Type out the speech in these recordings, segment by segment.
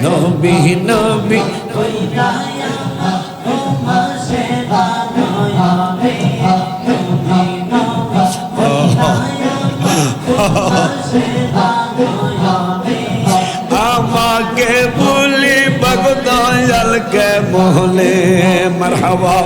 নবী নবী আমাকে বলি দয়ালকে মোহলে মারহাবা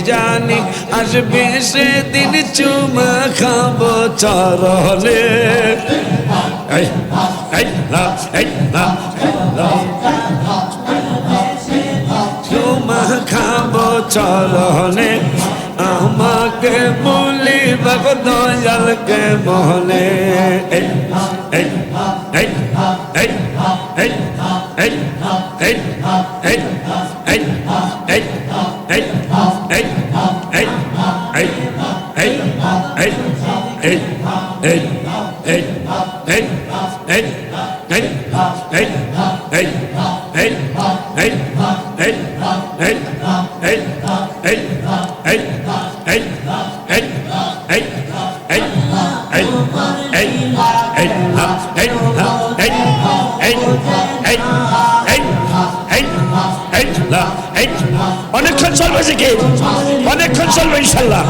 জানি আসবে সেদিন চুমা খাবো চরলে চুমা খাবো চরলে আমাকে বলি বাবা দয়ালকে মোহলে অনেকক্ষণ চলবে কি অনেকক্ষণ চলবে ইনশাল্লাহ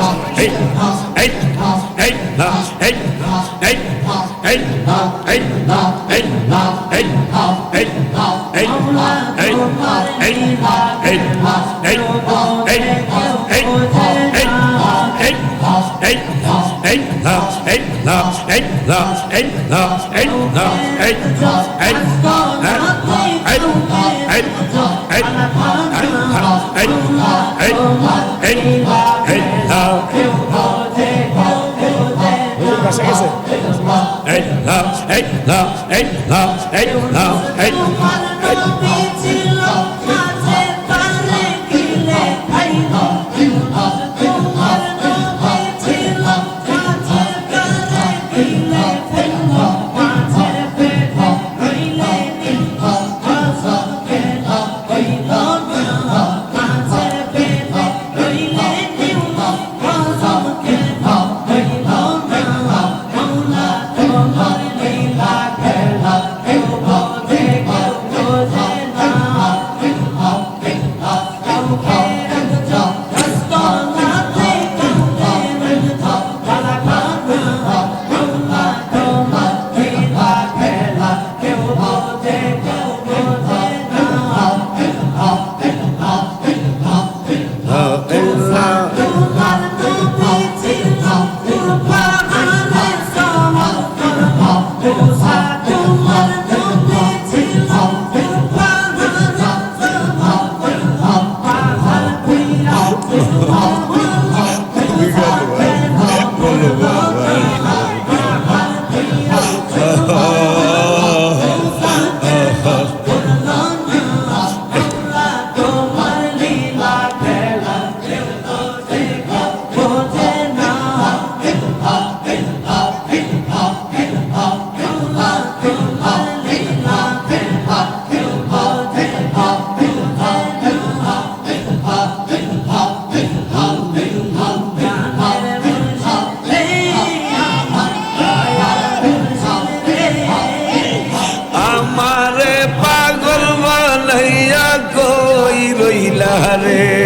রে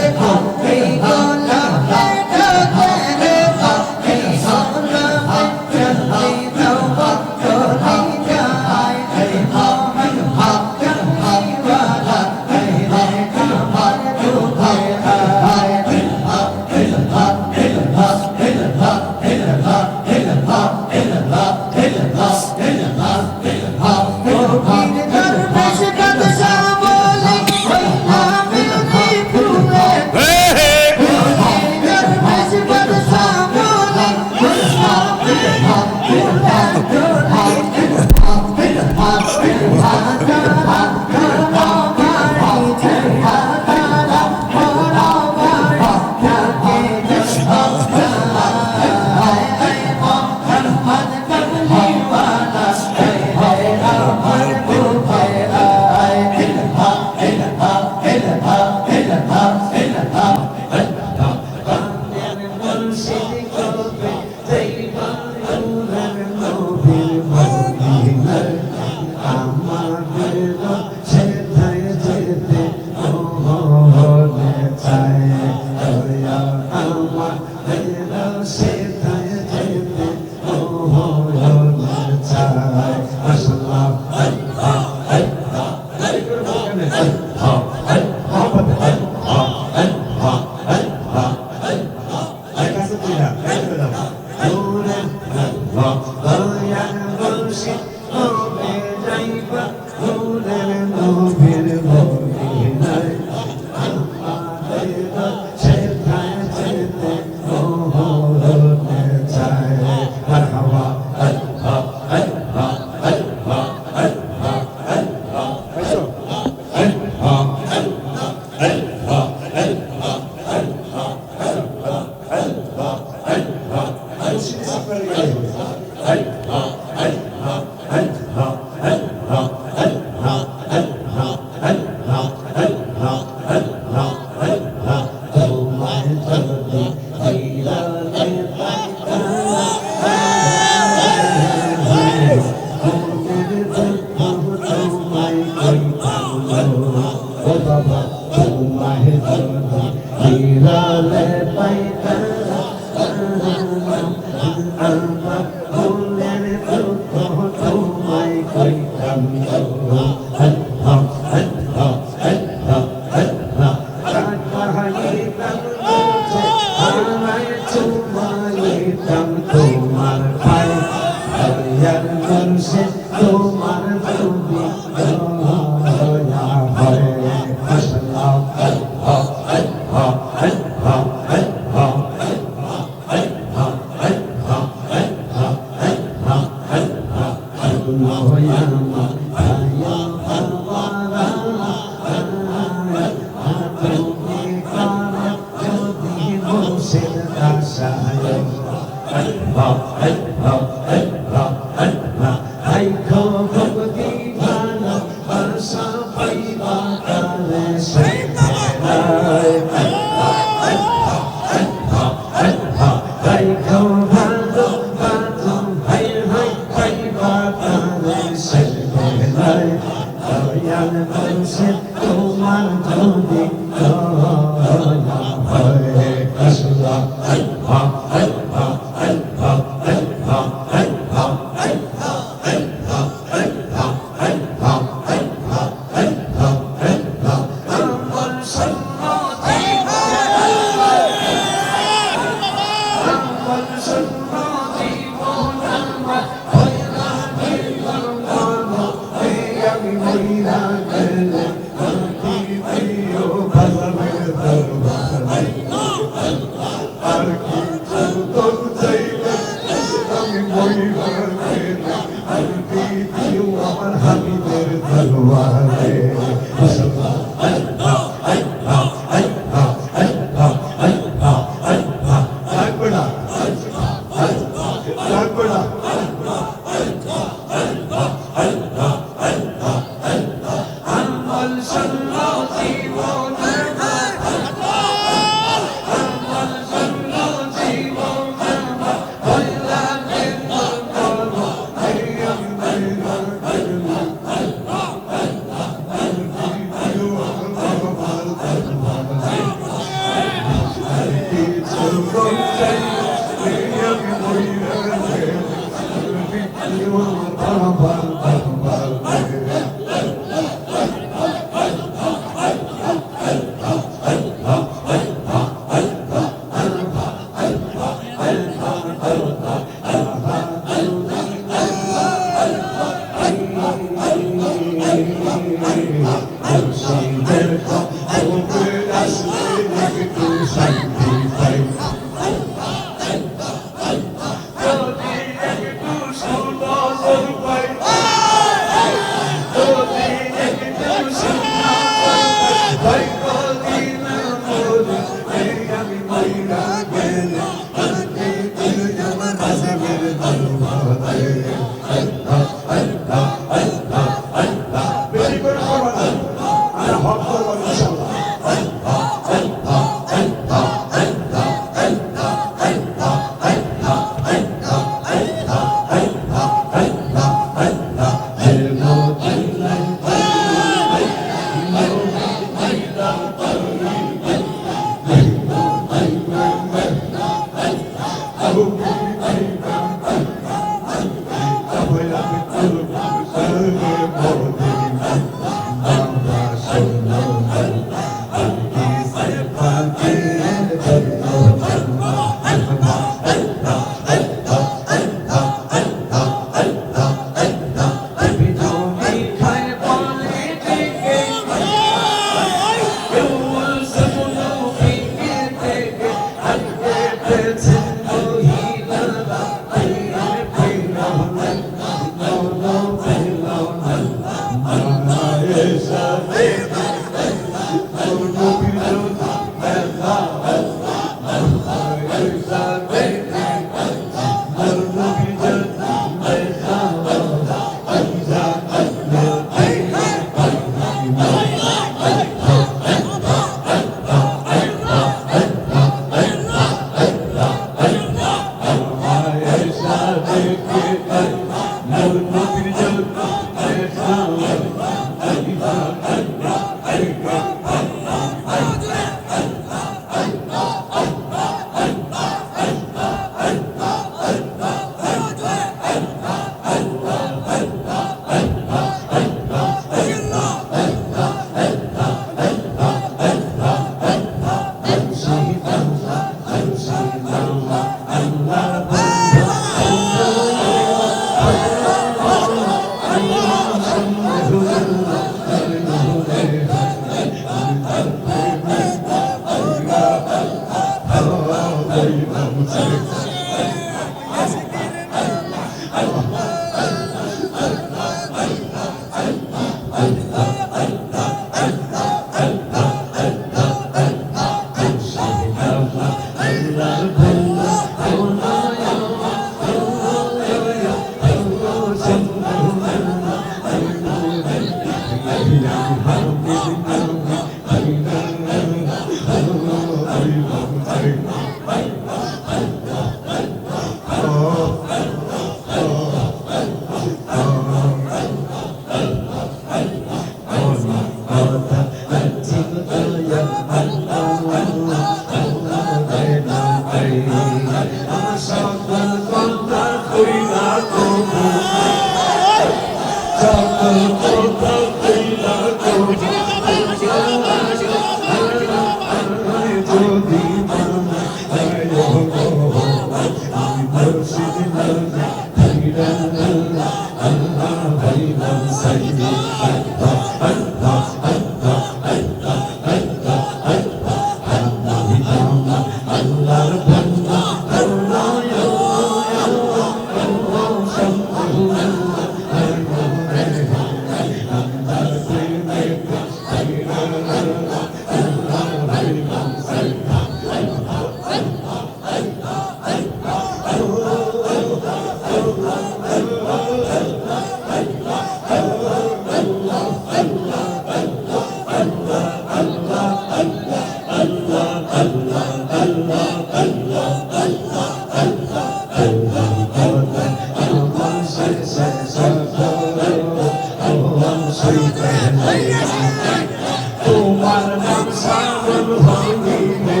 তোমার নাম সাগর হইলে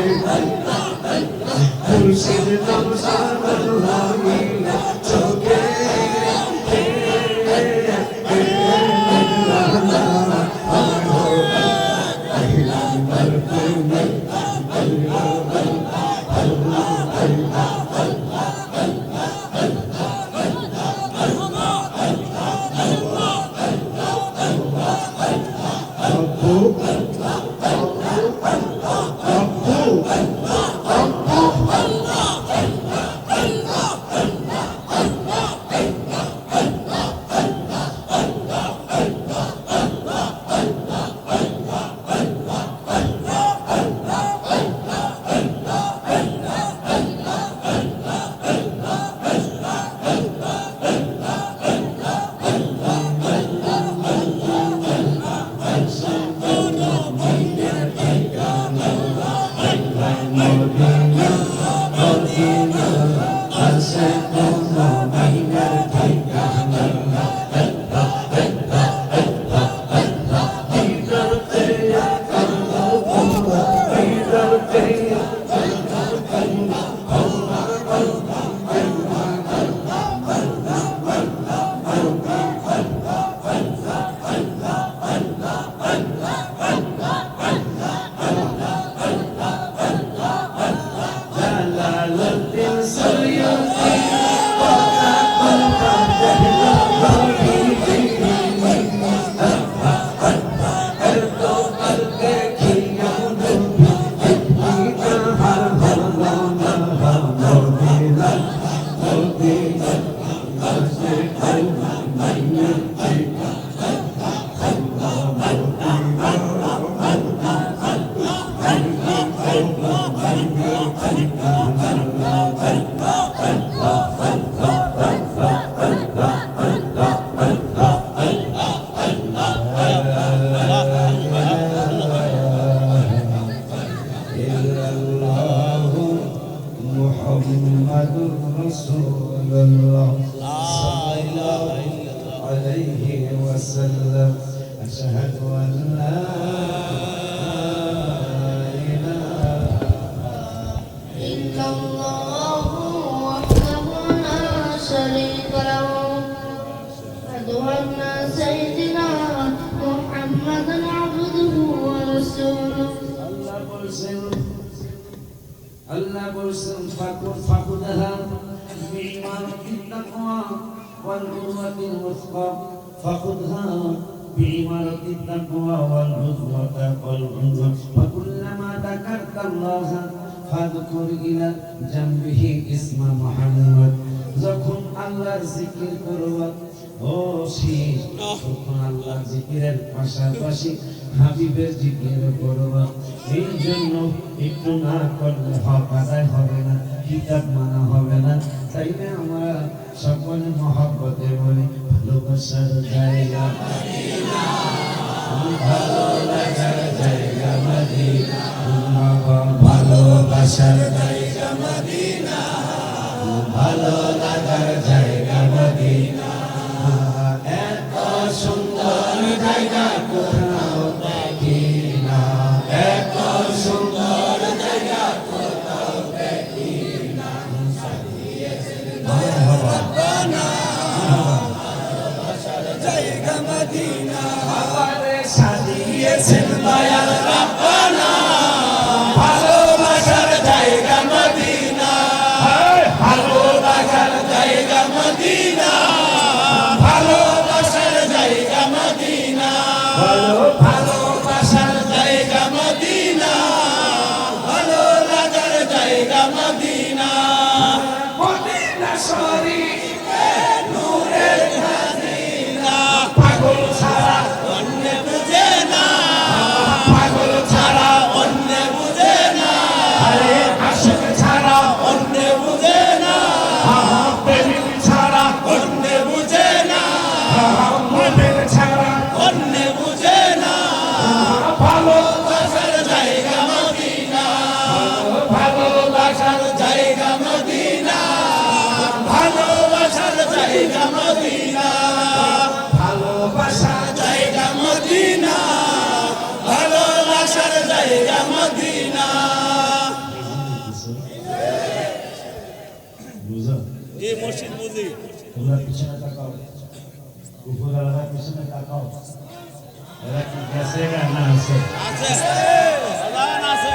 খুশির নাম সাগর হইলে চোখে আল্লাহ বলছেন ফাকুদাহা বিইমানাতিত তাকওয়া ওয়াল উরওয়াতিল ওয়াসকা ফাকুদহা বিইমানাতিত তাকওয়া ওয়াল উরওয়া ফাকুল্লামা যাকারতাল্লাহ ফাযকুর ইলা জামবিহি ইসমা মুহাম্মদ যখন আল্লাহর জিকির করবা ও শীষ তখন আল্লাহর জিকিরের পাশাপাশি হাবিবের জিকির করবা এই জন্য একটু না করলে হক আদায় হবে না কিতাব মানা হবে না তাই না আমরা সকলে মহব্বতে বলি ভালোবাসার জায়গা মদিনা ভালো লাগার জায়গা মদিনা ভালোবাসার জায়গা মদিনা ভালো লাগার জায়গা মদিনা এত সুন্দর জায়গা কোথাও দেখি না এত সুন্দর জায়গা কোথাও দেখি না ভালোবাসার জায়গা মদিনা আমারে সাজিয়েছেন দয়াল রাব্বানা ভালোবাসার জায়গা মদিনা ভালোবাসার জায়গা মদিনা ভালোবাসার জায়গা মদিনা ভালোবাসার জায়গা মদিনা ভালো লাগার জায়গা মদিনা মদিনা শরীফে নূরের খাজিনা পাগল ছাড়া অন্য বুঝে না পাগল ছাড়া অন্য বুঝে না আরে আশিক ছাড়া অন্য বুঝে না প্রেমিক ছাড়া অন্য বুঝে না মনের ছাড়া অন্য বুঝে না জায়গা মদিনা ভালোবাসার জায়গা মদিনা ভালোবাসার জায়গা মদিনা ভালোবাসার জায়গা মদিনা ভালোবাসার জায়গা মদিনা বুঝো এই মসজিদ বুঝি তোমরা পিছনে তাকাও উপরওয়ালা পিছনে তাকাও এরা কি গেছে না আছে আছে আজান আছে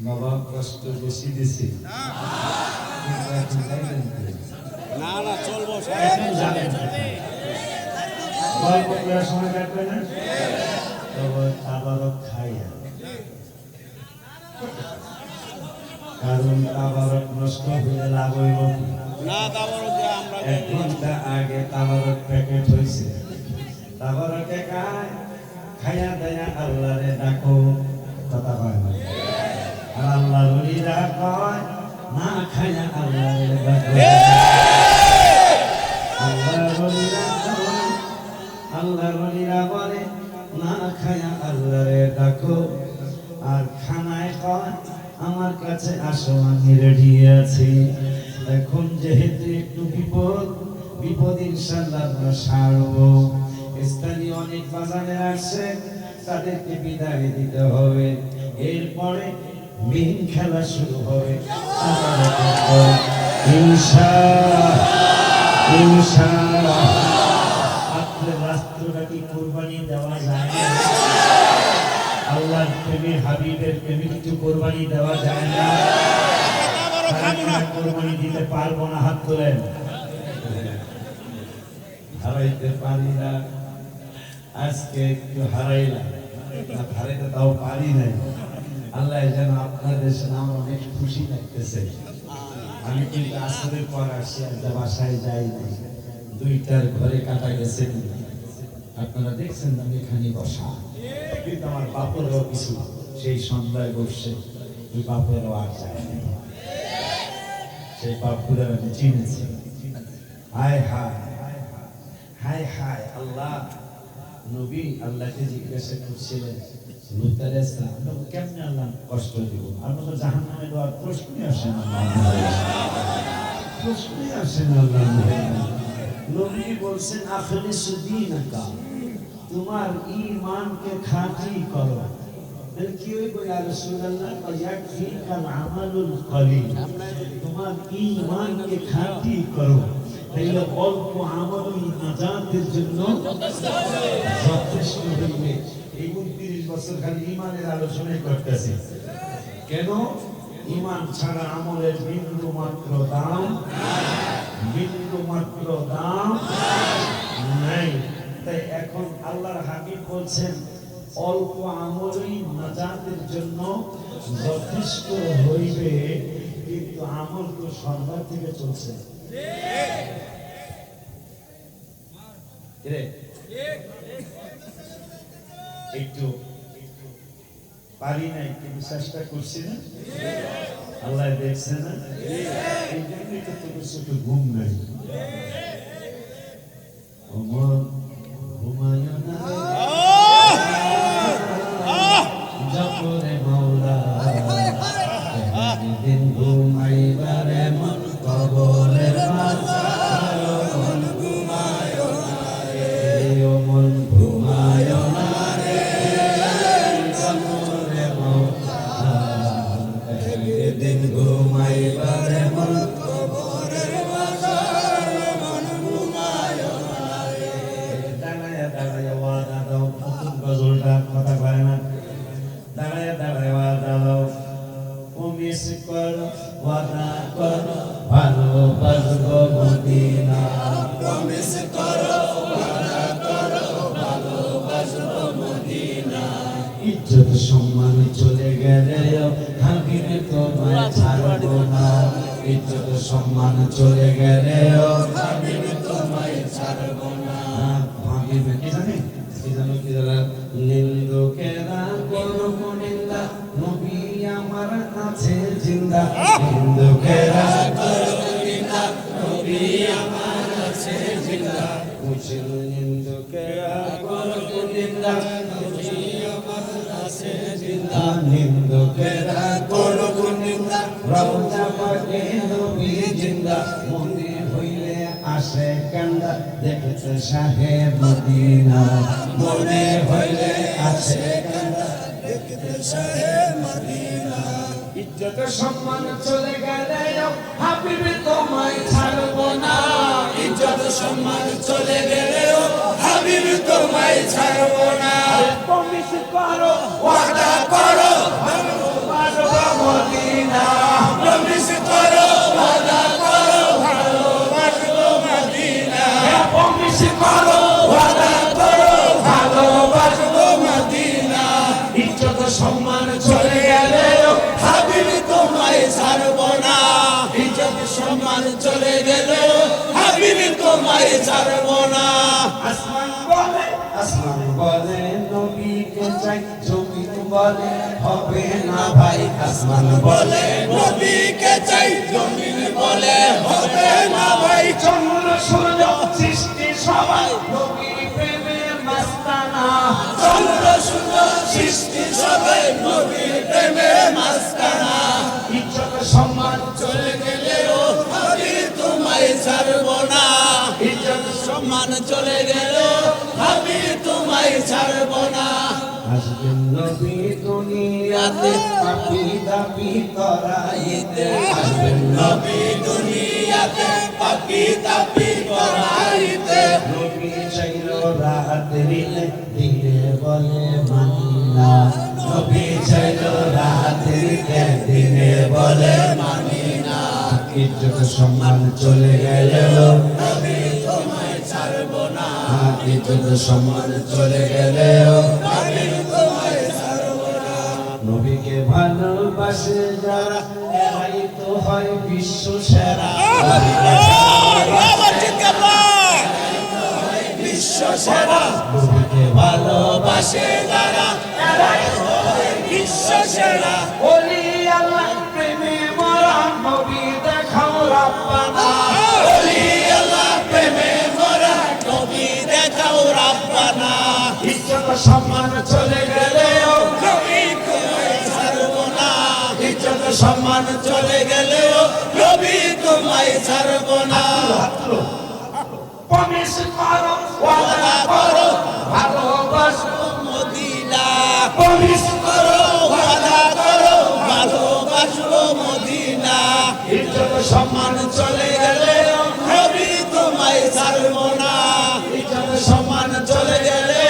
বাবা কষ্ট বেশি দিছি না না চলবো গল্প করার সময় কাটবে না তবে আবারও খাইয়া কারণ তাবারক নষ্ট হয়ে লাভ হইব না তারপর আমরা 1 ঘন্টা আগে তাবারক প্যাকেট হয়েছে তাবারকে খাইয়া দেয়া আল্লাহরে ডাকো কথা কয় না আর আল্লাহ বলিরা কয় না খাইয়া আল্লাহরে ডাকো আল্লাহ বলিরা বলে না খাইয়া আল্লাহরে ডাকো আর খানায় কয় আমার কাছে আসো আমি রেডি আছি এখন যেহেতু একটু বিপদ ইনশাআল্লাহ আমরা সারবো স্থানীয় অনেক বাজারে আসছে তাদেরকে বিদায় দিতে হবে এরপরে মেইন খেলা শুরু হবে ইনশাআল্লাহ আপনার রাষ্ট্রটা কি কুরবানি দেওয়া যায় না আল্লাহর প্রেমে হাবিবের প্রেমে কিছু কুরবানি দেওয়া যায় না কুরবানি দিতে পারবো না হাত তোলেন হারাইতে পারি না আজকে একটু হারাইলাম হারাইতে তাও পারি নাই আল্লাহ যেন আপনাদের সাথে আমার অনেক খুশি লাগতেছে আমি কিন্তু আসরের পর আসি আর বাসায় যাই নাই 2টার ঘরে কাটা গেছে আপনারা দেখছেন আমি এখানে বসা কিন্তু আমার বাপেরও কিছু সেই সন্ধ্যায় বসছে ওই বাপেরও আর যায় না সেই বাপুরা আমি চিনেছি হায় হায় হায় হায় আল্লাহ নবী আল্লাহকে জিজ্ঞাসা করছিলেন কেমনে আল্লাহ কষ্ট দিব আমরা তো জাহান্নামে দেওয়ার প্রশ্নই আসে না প্রশ্নই আসে না আল্লাহ নবী বলছেন আখলিসু দীনাকা তোমার ঈমানকে খাঁটি করো কি হইব ইয়া রাসূলুল্লাহ ইয়াকফিকাল আমালুল কলিল তোমার ঈমানকে খাঁটি করো তাইলে অল্প আমলই নাজাতের জন্য যথেষ্ট হইবে এই 29 বছর খালি ঈমানের আলোচনাই করতেছি কেন ঈমান ছাড়া আমলের বিন্দু মাত্র দাম নাই তাই এখন আল্লাহর হাবিব বলছেন অল্প আমলই নাজাতের জন্য যথেষ্ট হইবে কিন্তু আমল তো সন্ধ্যা থেকে চলছে একটু পারি নাই কিন্তু চেষ্টা করছি না আল্লাহ দেখছে না এই জন্যই তো তোর চোখে ঘুম নাই অমর ঘুমায় না জপরে মাওলা দিন ঘুমাইবারে মন কবরের মাঝে মন ঘুমায় না রে মন ঘুমায় না রে জপরে মাওলা দিন ঘুমাইবারে মন কবরের মাঝে মন ঘুমায় না রে সম্মান চলে গেলেও হাবিব তোমায় ছাড়ব না হাবিব কি জানে কি জানে নিন্দুকেরা করুক নিন্দা নবী আমার আছে জিন্দা নিন্দুকেরা করুক নিন্দা নবী আমার আছে জিন্দা মুশিল নিন্দুকেরা করুক নিন্দা নবী আমার আছে জিন্দা নিন্দুকেরা করুক নিন্দা রওজা পাকে নবী জিন্দা মন্দির হইলে আসে কান্দা দেখেছে শাহে মদিনা মনে হইলে আসে কান্দা দেখতে শাহে মদিনা ইজ্জত সম্মান চলে গেলে হাবিব তোমায় ছাড়ব না ইজ্জত সম্মান চলে গেলেও হাবিব তোমায় ছাড়ব না প্রমিস করো ওয়াদা করো ভালোবাসবো মদিনা প্রমিস করো ওয়াদা করো ভালোবাসবো মদিনা প্রমিস করো ওয়াদা করো ভালোবাসবো মদিনা ইজ্জত সম্মান চলে গেলে হাবিব তোমায় ছাড়ব না ইজ্জত সম্মান চলে গেলেও হাবিব তোমায় ছাড়ব না আসমান বলে নবীকে চাই জমিন বলে হবে না ভাই আসমান বলে নবীকে চাই জমিন বলে হবে না ভাই চন্দ্র সূর্য সৃষ্টি সবাই নবী প্রেমে মাস্তানা চন্দ্র সূর্য সৃষ্টি সবাই নবীর প্রেমে মাস্তানা ইজ্জত সম্মান চলে গেলেও হাবিব তোমায় ছাড়ব না ইজ্জত সম্মান চলে গেলেও হাবিব তোমায় ছাড়ব না আসবেন নবী দুনিয়াতে পাপি দাপি করাইতে আসবেন নবী দুনিয়াতে পাপি তাপি করাইতে নবী চাইল রাত্রিলে দিনে বলে মানিনা নবী চাইল রাত্রিলে দিনে বলে মানিনা ইজ্জত সম্মান চলে গেল নবী তোমায় ছাড়ব না ইজ্জত সম্মান চলে গেল হাবিব তোমায় ছাড়ব না নবীকে ভালোবাসে যারা এরাই তো হয় বিশ্ব সেরা বিশ্ব সেরা নবীকে ভালোবাসে যারা এরাই হয় বিশ্ব সেরা ওলি আল্লাহ প্রেমে মরা নবী দেখাও রাব্বানা ওলি আল্লাহ প্রেমে মোরা নবী দেখাও রাব্বানা ইজ্জত সম্মান চলে গেলেও নবী তোমায় ছাড়ব না ইজ্জত সম্মান চলে গেলেও নবী তোমায় ছাড়ব না প্রমিস করো ওয়াদা করো ভালোবাসবো মদিনা প্রমিস করো ওয়াদা করো ভালোবাসবো মদিনা ইজ্জত সম্মান চলে গেলে নবী তোমায় ছাড়ব না ইজ্জত সম্মান চলে গেলে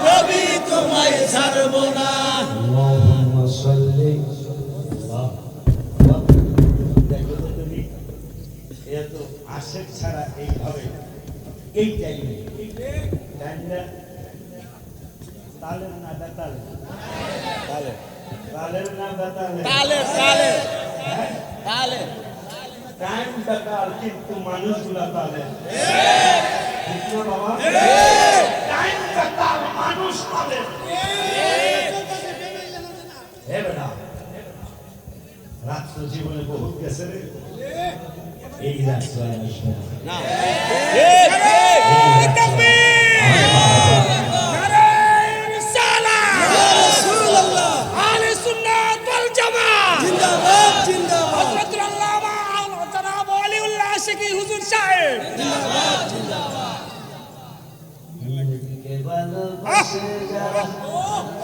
নবী তোমায় ছাড়ব না আল্লাহুম্মা সাল্লি দেখো তো তুমি এত আশেক ছাড়া এইভাবে এই টাইমে টাইমটা তালের না বেতালে তালের না বেতালে তালে তালে তালে টাইম বেতাল কিন্তু মানুষগুলা তালে ঠিক না বাবা টাইম বেতাল মানুষ তালে হে বেটা রাত্র জীবনে বহুত গেছে রে এই রাত্র আর আসবে না। না ঠিক ঠিক তাকবীর নারায়ে রিসালাত ইয়া রাসূলুল্লাহ আহলে সুন্নাত ওয়াল জামাত জিন্দাবাদ জিন্দাবাদ হযরত আল্লামা জনাব ওয়ালিউল্লাহ আশিকি হুজুর সাহেব জিন্দাবাদ জিন্দাবাদ নবীকে ভালোবাসে যারা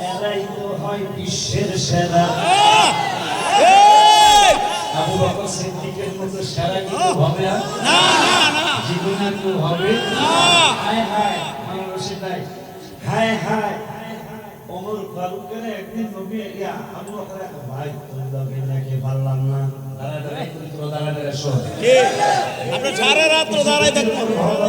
এরাই তো হয় বিশ্বের সেরা আবু বকর সিদ্দিকের মতো সেরা কিছু হবে আর না না না জীবনে কেউ হবে হায় হায় আমার সেটাই হায় হায় ওমর ফারুকের একদিন নবী ইয়া আবু বকর ভাই তোমরা নাকি পারলাম না দাঁড়া দাঁড়া শোন ঠিক আমরা সারা রাত দাঁড়ায় থাকবো ভালো